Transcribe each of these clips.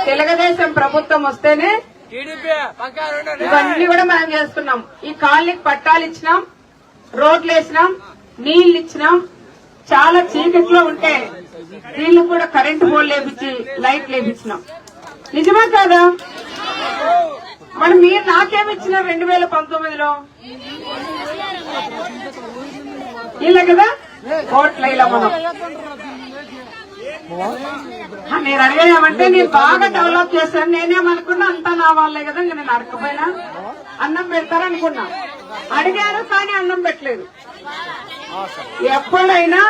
తెలుగుదేశం ప్రభుత్వం వస్తేనే ఇవన్నీ కూడా మనం చేసుకున్నాం. ఈ కాలనీకి పట్టాలు ఇచ్చినాం, రోడ్లు వేసినాం, నీళ్లు ఇచ్చినాం. చాలా చీకట్లో ఉంటే నీళ్లు కూడా కరెంటు పోల్ లేపించి లైట్ లేపించినాం. నిజమే కాదా? మరి మీరు నాకేమిచ్చినారు 2019లో? ఇలా కదా ఓట్ల ఇలా మనం మీరు అడిగామంటే నేను బాగా డెవలప్ చేశాను. నేనేమనుకున్నా అంతా నా వాళ్ళే కదా, నేను అడగపోయినా అన్నం పెడతారనుకున్నా. అడిగాను కానీ అన్నం పెట్టలేదు. ఎప్పుడైనా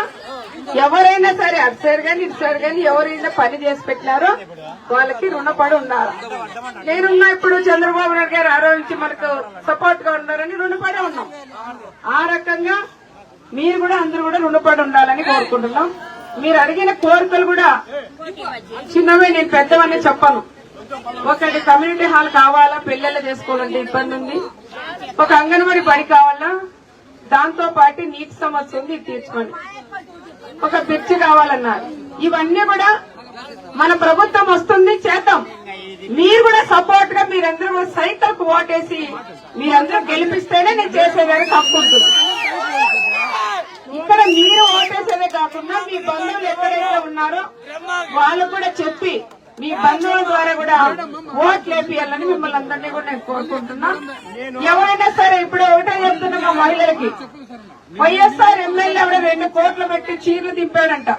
ఎవరైనా సరే అటు సైడ్ కానీ ఇటు సైడ్ కానీ ఎవరైనా పని చేసి పెట్టినారో వాళ్ళకి రుణపడి ఉన్నారు. నేనున్నా ఇప్పుడు చంద్రబాబు నాయుడు గారు ఆరోగ్యించి మనకు సపోర్ట్ గా ఉన్నారని రుణపడి ఉన్నాం. ఆ రకంగా మీరు కూడా అందరూ కూడా రుణపడి ఉండాలని కోరుకుంటున్నాం. మీరు అడిగిన కోరికలు కూడా చిన్నవే, నేను పెద్దవన్నీ చెప్పను. ఒకటి కమ్యూనిటీ హాల్ కావాలా, పిల్లలు చేసుకోవాలంటే ఇబ్బంది ఉంది. ఒక అంగన్వాడీ బడి కావాలా, దాంతో పాటు నీటి సమస్య ఉంది, తీర్చుకోండి. ఒక బ్రిడ్జ్ కావాలన్నారు. ఇవన్నీ కూడా మన ప్రభుత్వం వస్తుంది, చేద్దాం. మీరు కూడా సపోర్ట్ గా మీరందరూ సైకిల్ కు ఓటేసి మీరందరూ గెలిపిస్తేనే నేను చేసేదానికి హక్కు ఉంటుంది. ఇక్కడ మీరు ఓటేసేదే కాకుండా మీ బంధువులు ఎక్కడైతే ఉన్నారో వాళ్ళు కూడా చెప్పి మీ బంధువుల ద్వారా కూడా ఓట్లు వేపియాలని మిమ్మల్ని అందరినీ కూడా నేను కోరుకుంటున్నా. ఎవరైనా సరే ఇప్పుడు ఒకటే చెప్తున్నా, మా మహిళలకి వైఎస్ఆర్ ఎమ్మెల్యే ఆవిడ 2 కోట్లు పెట్టి చీరలు దింపాడంట.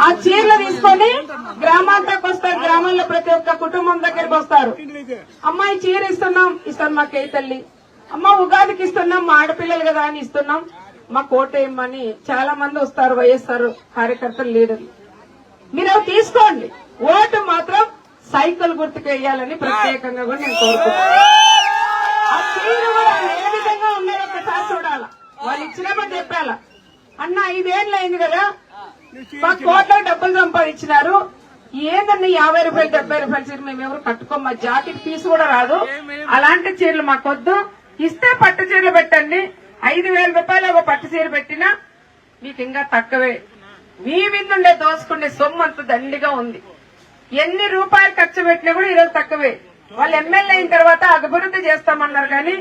ఆ చీరలు తీసుకొని గ్రామాంతకు వస్తారు. గ్రామంలో ప్రతి ఒక్క కుటుంబం దగ్గరికి వస్తారు. అమ్మాయి చీర ఇస్తున్నాం, ఇస్తాను మా కేయి తల్లి. అమ్మ ఉగాదికి ఇస్తున్నాం, మా ఆడపిల్లలు కదా అని ఇస్తున్నాం, మా కోటేయమని చాలా మంది వస్తారు. వైఎస్ఆర్ కార్యకర్తలు, లీడర్లు. మీరు అవి తీసుకోండి. ఓటు మాత్రం సైకిల్ గుర్తుకు వేయాలని ప్రత్యేకంగా కూడా నేను కోరుకుంటున్నాను. ఆ చీర కూడా ఏ విధంగా ఉన్నారో ఒకసారి చూడాలా. వాళ్ళు ఇచ్చినప్పుడు చెప్పాలా, అన్న 5 ఏళ్ళు అయింది కదా, మా కోట్లకు డబ్బులు సంపాదించినారు, ఏందన్నా 50 రూపాయలు 70 రూపాయల చీర మేము ఎవరు కట్టుకోం, మా జాకెట్ పీస్ కూడా రాదు, అలాంటి చీరలు మాకొద్దు, ఇస్తే పట్టు చీరలు పెట్టండి. 5,000 రూపాయలు ఒక పట్టు చీర పెట్టినా మీకు ఇంకా తక్కువే. మీ విందుండే దోసుకునే సొమ్ము అంత దండిగా ఉంది. ఎన్ని రూపాయలు ఖర్చు పెట్టినా కూడా ఈరోజు తక్కువే. వాళ్ళు ఎమ్మెల్యే అయిన తర్వాత అభివృద్ధి చేస్తామన్నారు కానీ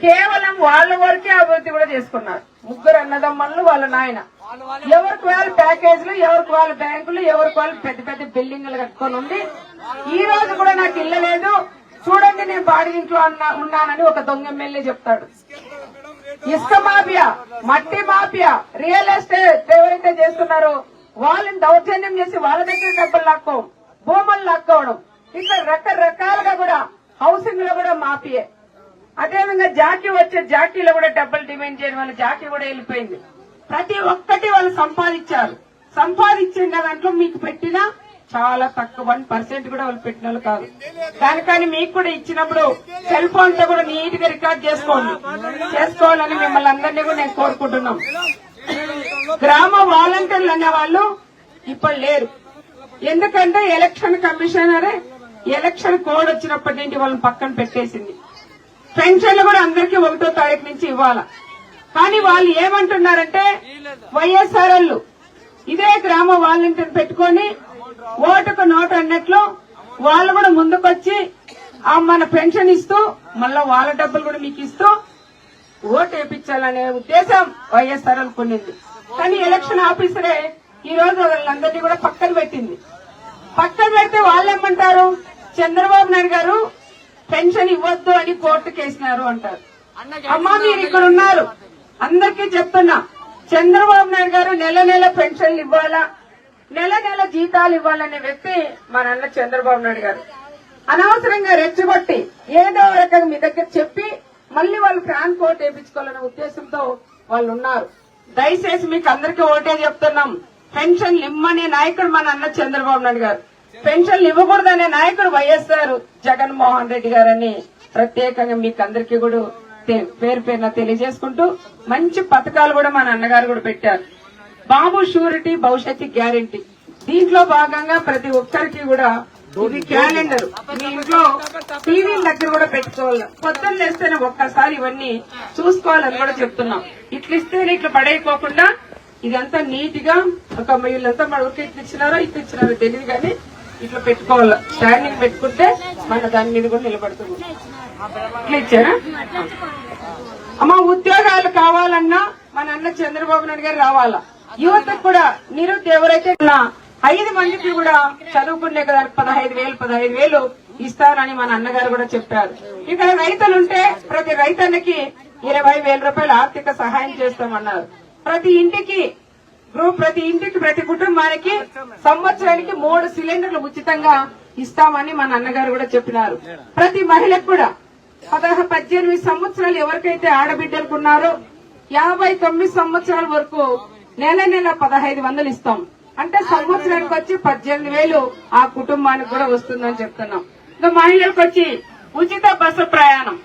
కేవలం వాళ్ళ వరకే అభివృద్ధి కూడా చేసుకున్నారు. 3 అన్నదమ్మలు, వాళ్ళ నాయన. ఎవరికి వాళ్ళు ప్యాకేజీలు, ఎవరికి వాళ్ళ బ్యాంకులు, ఎవరికి వాళ్ళు పెద్ద పెద్ద బిల్డింగ్లు కట్టుకొని ఉంది. ఈ రోజు కూడా నాకు ఇల్లు లేదు, చూడండి నేను బాడిగింట్లో ఉన్నానని ఒక దొంగ ఎమ్మెల్యే చెప్తాడు. ఇసుక మాఫియా, మట్టి మాఫియా, రియల్ ఎస్టేట్ ఎవరైతే చేస్తున్నారో వాళ్ళని దౌర్జన్యం చేసి వాళ్ళ దగ్గర డబ్బులు లాక్కోవడం, భూములు లాక్కోవడం, ఇట్లా రకరకాలుగా కూడా హౌసింగ్ లో కూడా మాఫియే. అదేవిధంగా జాకీ వచ్చే జాకీలో కూడా డబ్బులు డిమాండ్ చేయడం వల్ల జాకీ కూడా వెళ్ళిపోయింది. ప్రతి ఒక్కటి వాళ్ళు సంపాదించారు. సంపాదించిన దాంట్లో మీకు పెట్టిన చాలా తక్కువ 1% కూడా వాళ్ళు పెట్టిన వాళ్ళు కాదు. దానికని మీకు కూడా ఇచ్చినప్పుడు సెల్ ఫోన్ తో కూడా నీట్ గా రికార్డ్ చేసుకోవాలని మిమ్మల్ని అందరినీ కూడా నేను కోరుకుంటున్నాం. గ్రామ వాలంటీర్లు అనే వాళ్ళు ఇప్పుడు లేరు. ఎందుకంటే ఎలక్షన్ కమిషనరే ఎలక్షన్ కోడ్ వచ్చినప్పటి నుండి వాళ్ళని పక్కన పెట్టేసింది. పెన్షన్లు కూడా అందరికీ 1వ తారీఖు నుంచి ఇవ్వాలా. కానీ వాళ్ళు ఏమంటున్నారంటే వైఎస్ఆర్ఎల్ ఇదే గ్రామ వాలంటీర్ పెట్టుకొని ఓటుకు నోటు అన్నట్లు వాళ్ళు కూడా ముందుకొచ్చి మన పెన్షన్ ఇస్తూ మళ్ళా వాళ్ళ డబ్బులు కూడా మీకు ఇస్తూ ఓటు వేయించాలనే ఉద్దేశం వైఎస్ఆర్ఎల్ కొన్నింది. కానీ ఎలక్షన్ ఆఫీసరే ఈ రోజు వాళ్ళందరినీ కూడా పక్కన పెట్టింది. పక్కన పెడితే వాళ్ళు ఏమంటారు, చంద్రబాబు నాయుడు గారు పెన్షన్ ఇవ్వద్దు అని కోర్టుకు వేసినారు అంటారు. అమ్మా మీరు ఇక్కడ ఉన్నారు, అందరికీ చెప్తున్నా, చంద్రబాబు నాయుడు గారు నెల నెల పెన్షన్లు ఇవ్వాలా, నెల నెల జీతాలు ఇవ్వాలనే వ్యక్తి మన అన్న చంద్రబాబు నాయుడు గారు. అనవసరంగా రెచ్చగొట్టి ఏదో రకంగా మీ దగ్గర చెప్పి మళ్లీ వాళ్ళు ఫ్యాన్ కోట్ వేయించుకోవాలనే ఉద్దేశంతో వాళ్ళు ఉన్నారు. దయచేసి మీకు అందరికీ ఓటే చెప్తున్నాం, పెన్షన్లు ఇమ్మనే నాయకుడు మన అన్న చంద్రబాబు నాయుడు గారు, పెన్షన్లు ఇవ్వకూడదనే నాయకుడు వైఎస్ఆర్ జగన్మోహన్ రెడ్డి గారని ప్రత్యేకంగా మీకు అందరికీ కూడా పేరు పేరున తెలియజేసుకుంటూ మంచి పథకాలు కూడా మన అన్నగారు కూడా పెట్టారు. బాబు షూరిటీ భవిష్యత్తు గ్యారంటీ, దీంట్లో భాగంగా ప్రతి ఒక్కరికి కూడా ఇది క్యాలెండర్ మీ ఇంట్లో టీవీ దగ్గర కూడా పెట్టుకోవాలి. పొద్దున్న లేస్తేనే ఒక్కసారి ఇవన్నీ చూసుకోవాలని కూడా చెప్తున్నాం. ఇట్లా ఇస్తేనే ఇట్లా పడైపోకుండా ఇదంతా నీట్ గా ఒక వీళ్ళంతా మన ఊరికి ఇట్లా ఇచ్చినారో తెలియదు కానీ ఇట్లా పెట్టుకోవాలి, స్టాండింగ్ పెట్టుకుంటే మన దాని మీద కూడా నిలబడుతుంది. ఇట్లా ఇచ్చారా అమ్మ? ఉద్యోగాలు కావాలన్నా మన అన్న చంద్రబాబు నాయుడు గారు రావాలా. యువతకు కూడా నిరుద్యోగ ఎవరైతే 5 మందికి కూడా చదువుకునే కదా 15,000 ఇస్తారని మన అన్నగారు కూడా చెప్పారు. ఇక్కడ రైతులుంటే ప్రతి రైతన్నకి 20,000 రూపాయలు ఆర్థిక సహాయం చేస్తామన్నారు. ప్రతి ఇంటికి ప్రతి కుటుంబానికి సంవత్సరానికి 3 సిలిండర్లు ఉచితంగా ఇస్తామని మన అన్నగారు కూడా చెప్పినారు. ప్రతి మహిళకు కూడా 18 సంవత్సరాలు ఎవరికైతే ఆడబిడ్డలకు ఉన్నారో 59 సంవత్సరాల వరకు నెల 1,500 ఇస్తాం. అంటే సంవత్సరానికి వచ్చి 18,000 ఆ కుటుంబానికి కూడా వస్తుందని చెప్తున్నాం. ఇంకా మహిళలకు వచ్చి ఉచిత బస్సు ప్రయాణం.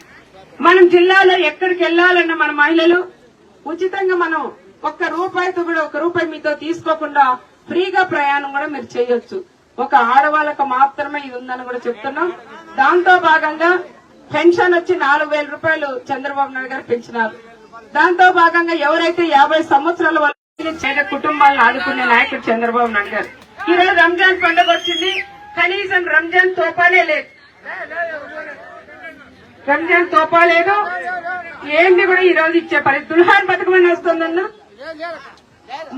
మనం జిల్లాలో ఎక్కడికి వెళ్లాలన్న మన మహిళలు ఉచితంగా మనం ఒక్క రూపాయి మీతో తీసుకోకుండా ఫ్రీగా ప్రయాణం కూడా మీరు చేయొచ్చు. ఒక ఆడవాళ్ళకు మాత్రమే ఇది ఉందని కూడా చెప్తున్నాం. దాంతో భాగంగా పెన్షన్ వచ్చి 4,000 రూపాయలు చంద్రబాబు నాయుడు గారు పెంచినారు. దాంతో భాగంగా ఎవరైతే 50 సంవత్సరాల వరకు పేద కుటుంబాలను ఆదుకునే నాయకుడు చంద్రబాబు నాయుడు గారు. ఈరోజు రంజాన్ పండుగ వచ్చింది, కనీసం రంజాన్ తోపాలే లేదు. ఏంటి కూడా ఈ రోజు ఇచ్చే పరిస్థితి. దుల్హాన్ పథకం వస్తుందన్న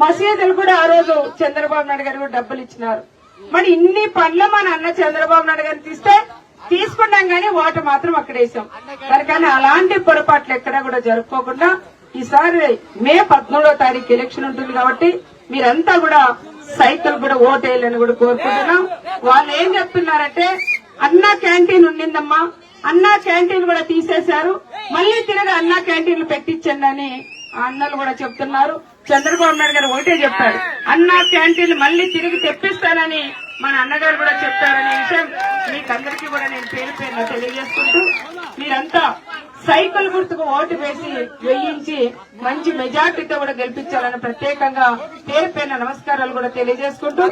మసీదులు కూడా ఆ రోజు చంద్రబాబు నాయుడు గారు కూడా డబ్బులు ఇచ్చినారు. మరి ఇన్ని పనులు మన అన్న చంద్రబాబు నాయుడు గారిని తీసుకున్నాం కానీ ఓటు మాత్రం అక్కడ వేసాం. కానీ అలాంటి పొరపాట్లు ఎక్కడా కూడా జరుపుకోకుండా ఈసారి మే 17వ తారీఖు ఎలక్షన్ ఉంటుంది కాబట్టి మీరంతా కూడా సైకిల్ కూడా ఓటేయాలని కూడా కోరుకుంటున్నాం. వాళ్ళు ఏం చెప్తున్నారంటే అన్నా క్యాంటీన్ ఉండిందమ్మా, అన్నా క్యాంటీన్ కూడా తీసేశారు, మళ్లీ తిరిగి అన్నా క్యాంటీన్లు పెట్టించండి అని అన్నలు కూడా చెప్తున్నారు. చంద్రబాబు నాయుడు గారు ఒకటే చెప్పారు, అన్నా క్యాంటీన్లు మళ్లీ తిరిగి తెప్పిస్తానని మన అన్నగారు కూడా చెప్పారనే విషయం మీకందరికీ కూడా నేను పేరు పేరున తెలియజేసుకుంటూ మీరంతా సైకిల్ గుర్తుకు ఓటు వేయించి మంచి మెజార్టీతో కూడా గెలిపించాలని ప్రత్యేకంగా పేరు పేరున నమస్కారాలు కూడా తెలియజేసుకుంటూ